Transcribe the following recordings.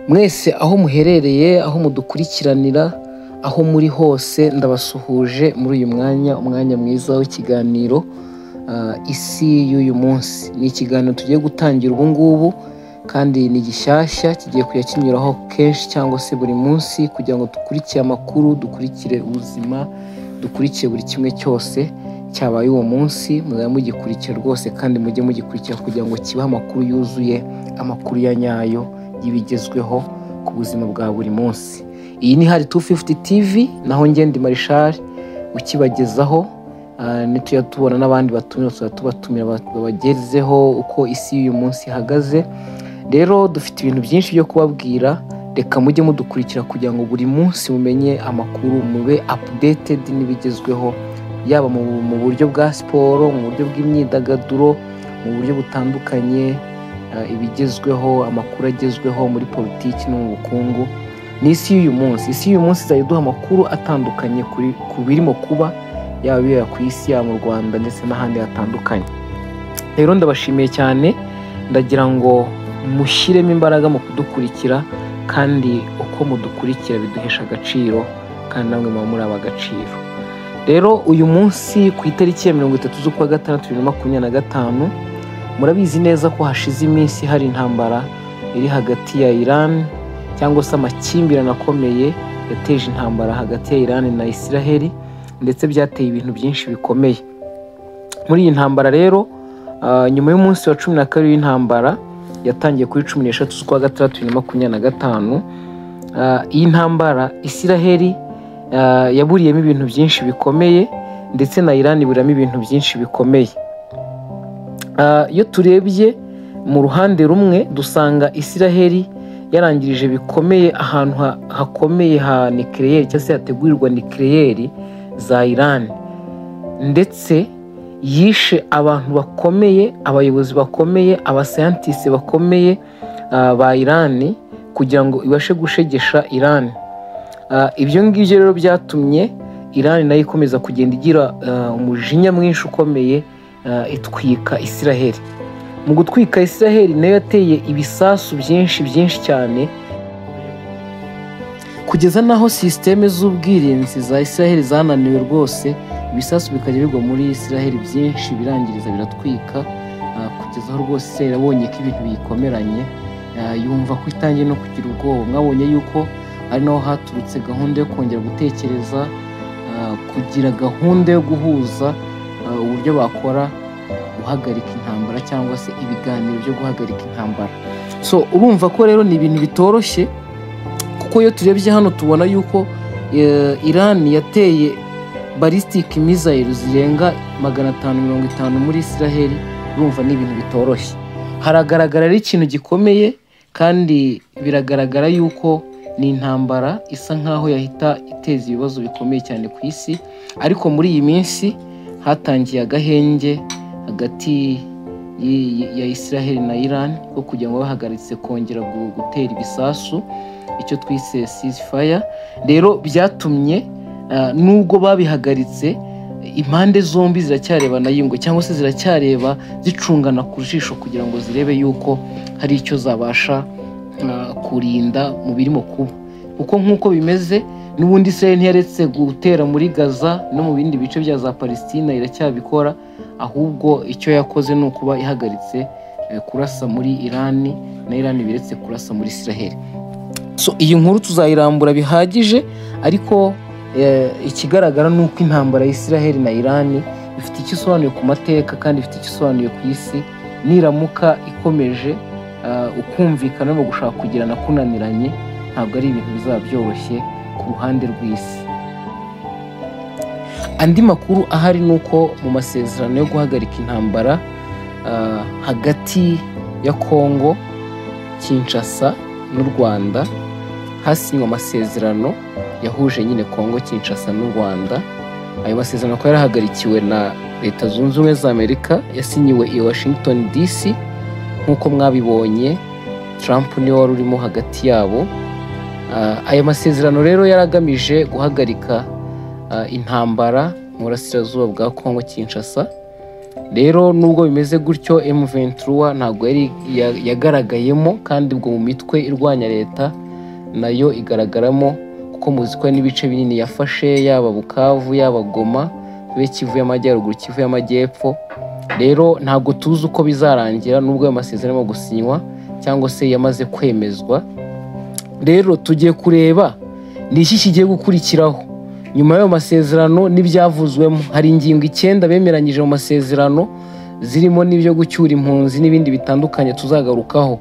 Mwese aho muherereye, aho mudukurikiranira, aho muri hose ndabasuhuje muri uyu umwanya mwiza w'ikiganiro isi y'uyu munsi. Ni ikiganiro tugiye gutangira ubu ngubu kandi ni gishyashya, kigiye kujya kinyuraho kenshi cyangwa se buri munsi kugira ngo dukurikire amakuru, dukurikire ubuzima, dukurikire buri kimwe cyose cyabaye uwo munsi. Muzajya mugikurikira rwose kandi mujye mugikurikira kugira ngo kibahe amakuru yuzuye, amakuru ya nyayo y'ibigezweho ku buzima bwa buri munsi. Iyi ni Hari 250 TV, naho ngende Marishal ukibagezaho. Nitujya tubona n'abandi tubatumira babagezeho uko isi y'uyu munsi ihagaze. Rero dufite ibintu byinshi byo kubabwira, reka mujye mudukurikira kugira ngo buri munsi mumenye amakuru, mube updated n'ibigezweho, yaba mu buryo bwa siporo, mu buryo bw'imyidagaduro, mu buryo butandukanye, ibigezweho, amakuru agezweho muri politiki no mu bukungu. Ni isi y'uyu munsi. Isi y'uyu munsi izayiduha amakuru atandukanye ku birimo kuba, yaba bibera ku isi, yaba mu Rwanda ndetse n'ahandi hatandukanye. Rero ndabashimiye cyane, ndagira ngo mushyiremo imbaraga mu kudukurikira, kandi uko mudukurikira biduhesha agaciro, kandi namwe muba muri ab'agaciro. Rero uyu munsi ku itariki ya 30 z'ukwa gatandatu 2025, murabizi neza ko hashize iminsi hari intambara iri hagati ya Iran, cyangwa se amakimbirane akomeye yateje intambara hagati ya Iran na Israel, ndetse byateye ibintu byinshi bikomeye. Muri iyi ntambara rero, nyuma y'umunsi wa 12 w'intambara yatangiye kuri 16 z'ukwa gatandatu 2025, iyi ntambara Israel yaburiyemo ibintu byinshi bikomeye, ndetse na Iran iburamo ibintu byinshi bikomeye. Iyo turebye mu ruhande rumwe, dusanga Israel yarangirije bikomeye ahantu hakomeye ha nucleaire, cyangwa se hategurirwa nucleaire za Iran, ndetse yishe abantu bakomeye, abayobozi bakomeye, abascientists bakomeye ba Iran kugira ngo ibashe gushegesha Iran. Ibyo ngibyo rero byatumye Iran nayo ikomeza kugenda igira umujinya mwinshi ukomeye, itwika Israel. Mu gutwika Israel nayo yateye ibisasu byinshi cyane, kugeza naho systeme z'ubwirinzi za Israel zananiwe rwose. Ibisasu bikajya bigwa muri Israel byinshi, birangiriza biratwika, kugeza aho rwose Israel abonye ko ibintu biyikomeranye, yumva ko itangiye no kugira ubwoba. Mwabonye yuko ari naho haturutse gahunda yo kongera gutekereza, kugira gahunda yo guhuza uburyo bakora guhagarika intambara, cyangwa se ibiganiro byo guhagarika intambara. So urumva ko rero ni ibintu bitoroshye, kuko iyo turebye hano tubona yuko Iran yateye ballistic missile zirenga 550 muri Israel. Urumva ni ibintu bitoroshye. Haragaragara ari ikintu gikomeye, kandi biragaragara yuko ni intambara isa nkaho yahita iteza ibibazo bikomeye cyane ku isi. Ariko muri iyi minsi hatangiye agahenge hagati ya Israel na Iran ko kugira ngo bahagaritse kongera gutera ibisasu, icyo twise ceasefire. Rero byatumye nubwo babihagaritse, impande zombi ziracyarebana yingwe, cyangwa se ziracyareba zicungana ku jisho kugira ngo zirebe yuko hari icyo zabasha kurinda mu birimo kuba. Kuko nk'uko bimeze n'ubundi Israel ntiyaretse gutera muri Gaza no mu bindi bice bya za Palestina, iracyabikora. Ahubwo icyo yakoze ni ukuba ihagaritse kurasa muri Iran, na Iran biretse kurasa muri Israel. So iyi nkuru tuzayirambura bihagije, ariko ikigaragara ni uko intambara ya Israel na Iran ifite icyo isobanuye ku mateka, kandi ifite icyo isobanuye ku isi. Niramuka ikomeje ukumvikana no gushaka kugirana kunaniranye, ntabwo ari ibintu bizaba byoroshye ku ruhande rw'isi. Andi makuru ahari ni uko mu masezerano yo guhagarika intambara hagati ya Kongo Kinshasa n'u Rwanda, hasinywe amasezerano yahuje nyine Kongo Kinshasa n'u Rwanda. Ayo masezerano ko yarahagarikiwe na Leta Zunze Ubumwe za Amerika, yasinyiwe i Washington DC. Nk'uko mwabibonye, Trump niwe wari urimo hagati yabo. Aya masezerano rero yaragamije guhagarika intambara mu burasirazuba bwa Kongo Kinshasa, rero nubwo bimeze gutyo M23 ntabwo yari yagaragayemo, kandi ubwo mu mitwe irwanya leta nayo igaragaramo, kuko muzi ko n'ibice binini yafashe, yaba Bukavu, yaba Goma, Kivu y'Amajyaruguru, Kivu y'Amajyepfo. Rero ntabwo tuzi uko bizarangira nubwo ayo masezerano arimo gusinywa cyangwa se yamaze kwemezwa. Rero tugiye kureba ni iki kigiye gukurikiraho nyuma y'ayo masezerano n'ibyavuzwemo. Hari ingingo 9 bemeranyije mu masezerano, zirimo n'ibyo gucyura impunzi n'ibindi bitandukanye tuzagarukaho.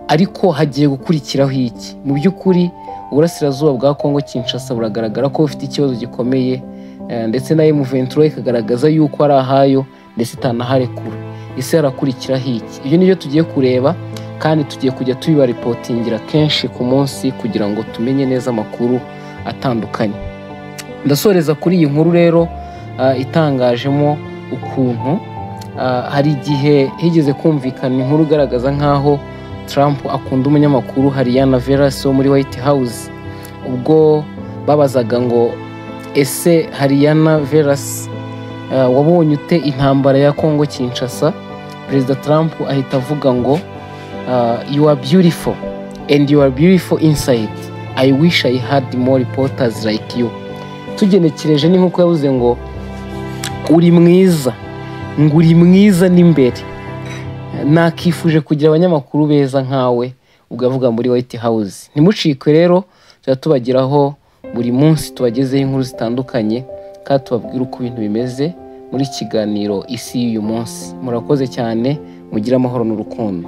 Ariko hagiye gukurikiraho iki? Mu by'ukuri uburasirazuba bwa Kongo Kinshasa buragaragara ko bufite ikibazo gikomeye, ndetse na M23 ikagaragaza yuko ari ahayo ndetse itanaharekura. Ese harakurikiraho iki? Ibyo nibyo tugiye kureba, kandi tugiye kujya tubiba reportingira kenshi ku munsi kugira ngo tumenye neza amakuru atandukanye. Ndasoreza kuri iyi nkuru rero itangajemo ukuntu hari igihe higeze kumvikana inkuru igaragaza nkaho Trump akunda umunyamakuru Hariana Veras wo muri White House. Ubwo babazaga ngo ese Hariana Veras wabonye ute intambara ya Kongo Kinshasa, Perezida Trump ahita avuga ngo you are beautiful and you are beautiful inside. I wish I had more reporters like you. Tugenekereje ni nkuko yavuze ngo uri mwiza, ngo uri mwiza n'imbere, nakifuje kugira abanyamakuru beza nkawe. Ubwo avuga muri White House. Ntimucikwe rero, tubagiraho buri munsi, tubagezeho inkuru zitandukanye kandi tubabwira uko ibintu bimeze muri kiganiro isi y'uyu munsi. Murakoze cyane, mugira amahoro n'urukundo.